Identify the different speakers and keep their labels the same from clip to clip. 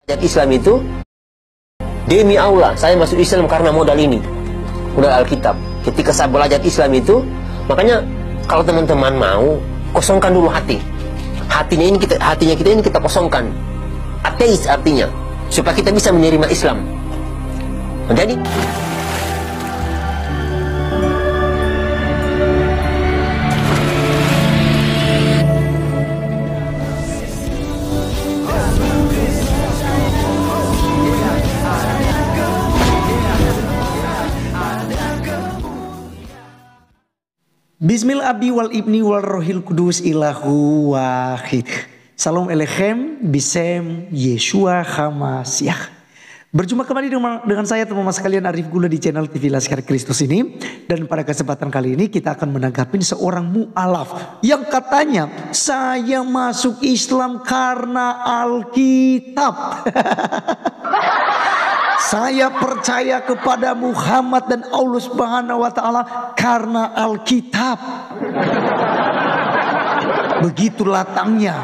Speaker 1: Islam itu, demi Allah saya masuk Islam karena modal ini, modal Alkitab. Ketika saya belajar Islam itu, makanya kalau teman-teman mau, kosongkan dulu hati. Hatinya kita ini kita kosongkan. Ateis artinya, supaya kita bisa menerima Islam. Jadi
Speaker 2: Bismillah abi wal ibni wal rohil kudus ilahu wahid. Salam elechem bisem Yeshua Hamasiah. Berjumpa kembali dengan saya teman-teman sekalian Arif Gula di channel TV Laskar Kristus ini. Dan pada kesempatan kali ini kita akan menanggapi seorang mu'alaf yang katanya saya masuk Islam karena Alkitab. Saya percaya kepada Muhammad dan Allah Subhanahu wa taala karena Alkitab. Begitu latangnya.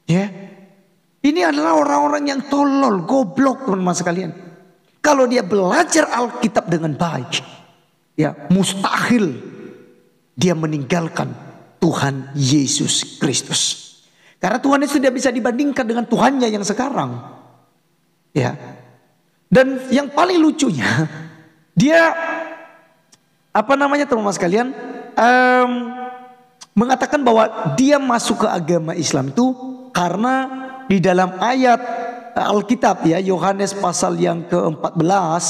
Speaker 2: Ya. Ini adalah orang-orang yang tolol, goblok teman-teman sekalian. Kalau dia belajar Alkitab dengan baik, ya mustahil dia meninggalkan Tuhan Yesus Kristus. Karena Tuhan itu tidak bisa dibandingkan dengan Tuhannya yang sekarang. Ya. Dan yang paling lucunya, dia teman-teman sekalian mengatakan bahwa dia masuk ke agama Islam itu karena di dalam ayat Alkitab ya Yohanes pasal yang ke-14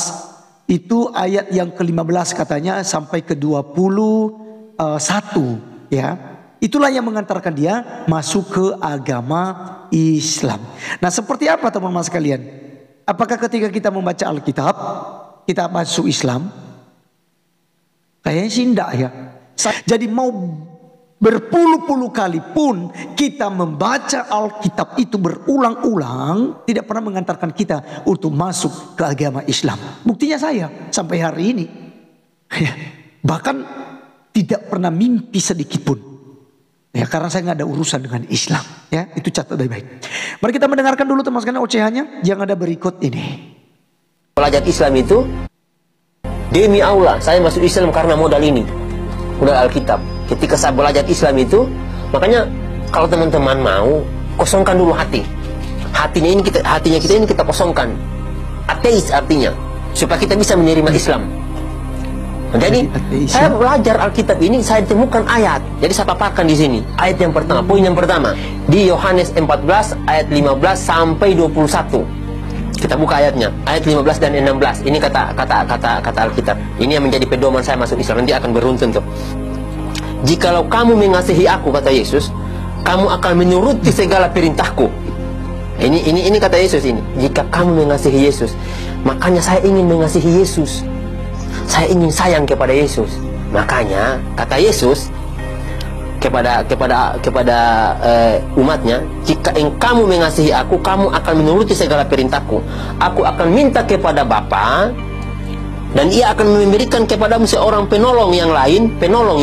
Speaker 2: itu ayat yang ke-15 katanya sampai ke-21 ya. Itulah yang mengantarkan dia masuk ke agama Islam. Nah, seperti apa teman-teman sekalian? Apakah ketika kita membaca Alkitab, kita masuk Islam? Kayaknya sih enggak ya. Jadi mau berpuluh-puluh kali pun kita membaca Alkitab itu berulang-ulang, tidak pernah mengantarkan kita untuk masuk ke agama Islam. Buktinya saya sampai hari ini. Bahkan tidak pernah mimpi sedikit pun. Ya, karena saya nggak ada urusan dengan Islam. Ya, itu catat baik-baik. Mari kita mendengarkan dulu teman-teman ocehannya yang ada berikut ini.
Speaker 1: belajar Islam itu, demi Allah saya masuk Islam karena modal ini, modal Alkitab. Ketika saya belajar Islam itu, makanya kalau teman-teman mau, kosongkan dulu hati. Hatinya kita ini kita kosongkan. Ateis artinya, supaya kita bisa menerima Islam. Jadi saya belajar Alkitab ini, saya temukan ayat. Jadi saya paparkan di sini. Ayat yang pertama, poin yang pertama di Yohanes 14 ayat 15 sampai 21. Kita buka ayatnya, ayat 15 dan 16. Ini kata Alkitab. Ini yang menjadi pedoman saya masuk Islam. Nanti akan beruntun tuh. Jikalau kamu mengasihi aku, kata Yesus, kamu akan menuruti segala perintahku. Ini kata Yesus ini. Jika kamu mengasihi Yesus, makanya saya ingin mengasihi Yesus. Saya ingin sayang kepada Yesus. Makanya kata Yesus kepada umatnya, jika kamu mengasihi aku, kamu akan menuruti segala perintahku. Aku akan minta kepada Bapa, dan ia akan memberikan kepadamu seorang penolong yang lain, penolong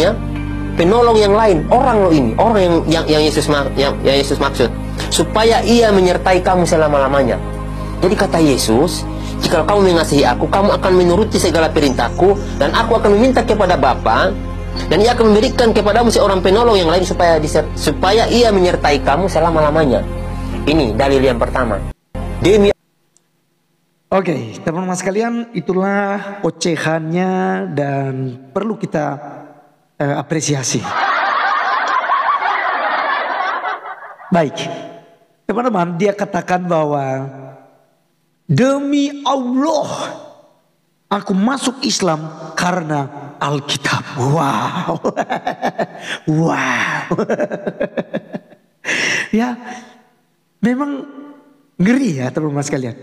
Speaker 1: yang lain. Orang loh ini, orang yang Yesus maksud, supaya ia menyertai kamu selama-lamanya. Jadi kata Yesus, jika kamu mengasihi aku, kamu akan menuruti segala perintahku, dan aku akan meminta kepada Bapa, dan ia akan memberikan kepadamu seorang penolong yang lain supaya ia menyertai kamu selama-lamanya. Ini dalil yang pertama.
Speaker 2: Oke, teman-teman sekalian, itulah ocehannya dan perlu kita apresiasi. Baik, teman-teman, dia katakan bahwa demi Allah, aku masuk Islam karena Alkitab. Wow. Wow. Ya, memang ngeri ya teman-teman sekalian.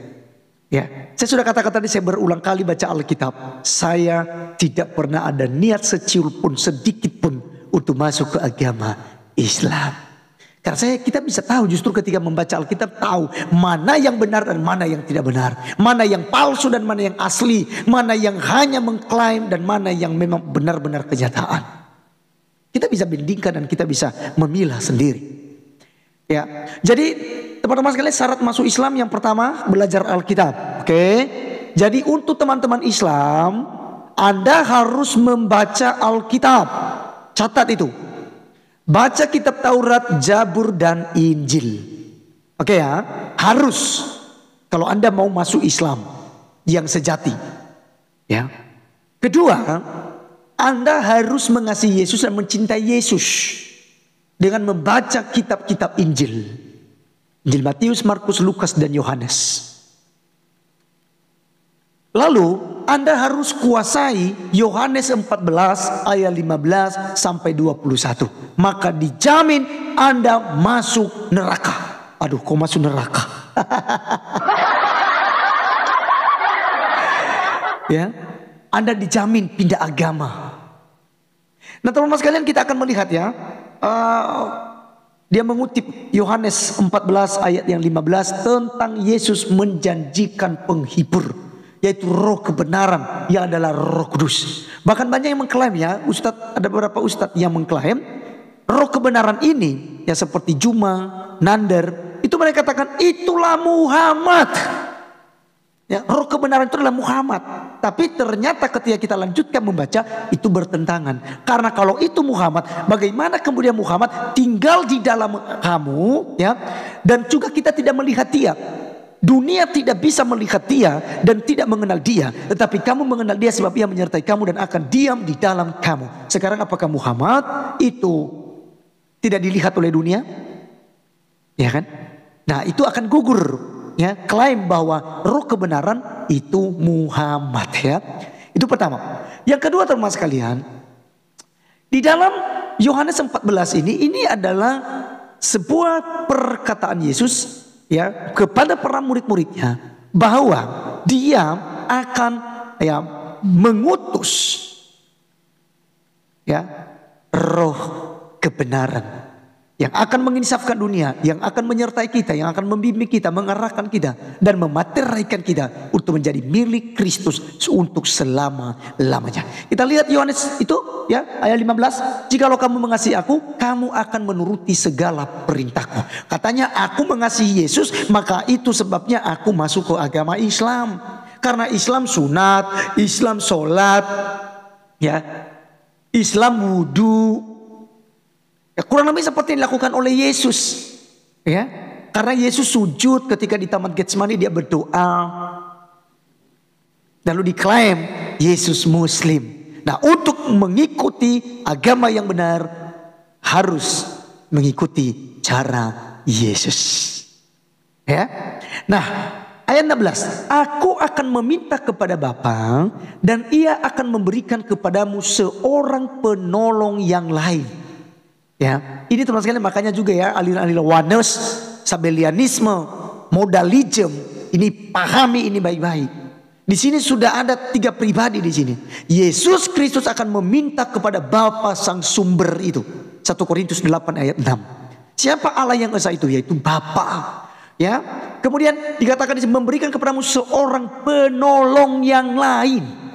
Speaker 2: Ya, saya sudah katakan tadi, saya berulang kali baca Alkitab. Saya tidak pernah ada niat secil pun, sedikit pun untuk masuk ke agama Islam. Karena kita bisa tahu justru ketika membaca Alkitab, tahu mana yang benar dan mana yang tidak benar, mana yang palsu dan mana yang asli, mana yang hanya mengklaim dan mana yang memang benar-benar kenyataan. Kita bisa bandingkan dan kita bisa memilah sendiri. Ya, jadi teman-teman sekalian, syarat masuk Islam yang pertama belajar Alkitab. Oke. Jadi untuk teman-teman Islam, Anda harus membaca Alkitab. Catat itu. Baca kitab Taurat, Zabur, dan Injil. Oke ya, harus. Kalau Anda mau masuk Islam yang sejati. Ya. Kedua, Anda harus mengasihi Yesus dan mencintai Yesus dengan membaca kitab-kitab Injil. Injil Matius, Markus, Lukas, dan Yohanes. Lalu Anda harus kuasai Yohanes 14 ayat 15 sampai 21. Maka dijamin Anda masuk neraka. Aduh, kok masuk neraka? Ya, Anda dijamin pindah agama. Nah, teman-teman sekalian, kita akan melihat ya. Dia mengutip Yohanes 14 ayat yang 15 tentang Yesus menjanjikan penghibur, yaitu roh kebenaran yang adalah Roh Kudus. Bahkan banyak yang mengklaim ya, ada beberapa ustadz yang mengklaim roh kebenaran ini ya, seperti Juma, Nander, itu mereka katakan itulah Muhammad. Ya, roh kebenaran itu adalah Muhammad. Tapi ternyata ketika kita lanjutkan membaca, itu bertentangan. Karena kalau itu Muhammad, bagaimana kemudian Muhammad tinggal di dalam kamu, ya? Dan juga kita tidak melihat dia. Dunia tidak bisa melihat dia dan tidak mengenal dia. Tetapi kamu mengenal dia sebab ia menyertai kamu dan akan diam di dalam kamu. Sekarang apakah Muhammad itu tidak dilihat oleh dunia? Ya kan? Nah, itu akan gugur. Ya, klaim bahwa roh kebenaran itu Muhammad, ya. Itu pertama. Yang kedua, teman-teman sekalian, di dalam Yohanes 14 ini adalah sebuah perkataan Yesus ya kepada para murid-muridnya bahwa dia akan ya mengutus ya roh kebenaran yang akan menginsafkan dunia, yang akan menyertai kita, yang akan membimbing kita, mengarahkan kita, dan memateraikan kita untuk menjadi milik Kristus untuk selama-lamanya. Kita lihat Yohanes itu ya ayat 15. Jikalau kamu mengasihi aku, kamu akan menuruti segala perintahku. Katanya aku mengasihi Yesus, maka itu sebabnya aku masuk ke agama Islam. Karena Islam sunat, Islam sholat, ya, Islam wudhu. Ya, kurang lebih seperti yang dilakukan oleh Yesus, ya, karena Yesus sujud ketika di Taman Getsemani, dia berdoa, lalu diklaim Yesus Muslim. Nah, untuk mengikuti agama yang benar harus mengikuti cara Yesus, ya. Nah, ayat 16, aku akan meminta kepada Bapa dan ia akan memberikan kepadamu seorang penolong yang lain. Ya, ini teman sekalian makanya juga ya aliran-aliran oneness, sabelianisme, modalisme, ini pahami ini baik-baik. Di sini sudah ada 3 pribadi di sini. Yesus Kristus akan meminta kepada Bapa sang sumber itu. 1 Korintus 8 ayat 6. Siapa Allah yang esa itu? Yaitu Bapa. Ya, kemudian dikatakan memberikan kepadamu seorang penolong yang lain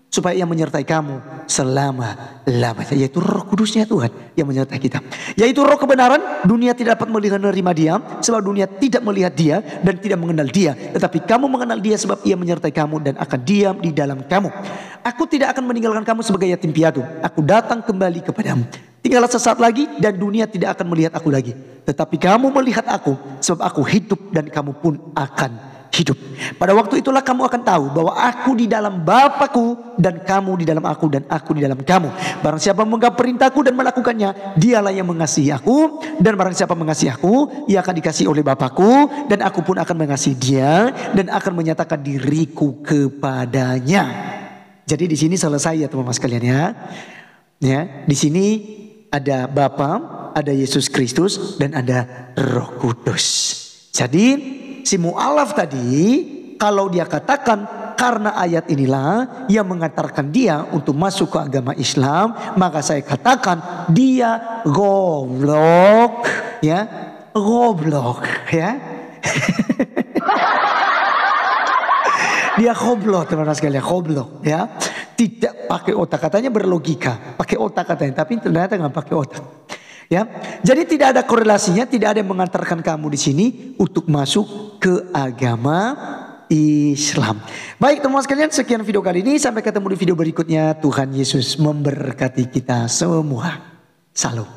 Speaker 2: supaya ia menyertai kamu selama-lamanya, yaitu Roh Kudusnya Tuhan yang menyertai kita, yaitu roh kebenaran. Dunia tidak dapat melihat menerima dia sebab dunia tidak melihat dia dan tidak mengenal dia, tetapi kamu mengenal dia sebab ia menyertai kamu dan akan diam di dalam kamu. Aku tidak akan meninggalkan kamu sebagai yatim piatu, aku datang kembali kepadamu. Tinggallah sesaat lagi dan dunia tidak akan melihat aku lagi, tetapi kamu melihat aku sebab aku hidup dan kamu pun akan hidup. Pada waktu itulah kamu akan tahu bahwa aku di dalam Bapa-Ku dan kamu di dalam aku dan aku di dalam kamu. Barang siapa memegang perintahku dan melakukannya, dialah yang mengasihi aku, dan barang siapa mengasihi aku, ia akan dikasihi oleh Bapa-Ku, dan aku pun akan mengasihi dia dan akan menyatakan diriku kepadanya. Jadi di sini selesai ya teman-teman sekalian ya. Ya, di sini ada Bapa, ada Yesus Kristus dan ada Roh Kudus. Jadi si mu'alaf tadi, kalau dia katakan karena ayat inilah yang mengantarkan dia untuk masuk ke agama Islam, maka saya katakan dia goblok, ya, goblok, ya. Dia goblok teman-teman sekalian, goblok, ya. Tidak pakai otak, katanya berlogika, pakai otak katanya, tapi ternyata nggak pakai otak. Ya, Jadi tidak ada korelasinya, tidak ada yang mengantarkan kamu di sini untuk masuk ke agama Islam. Baik teman-teman sekalian, sekian video kali ini. Sampai ketemu di video berikutnya. Tuhan Yesus memberkati kita semua. Salam.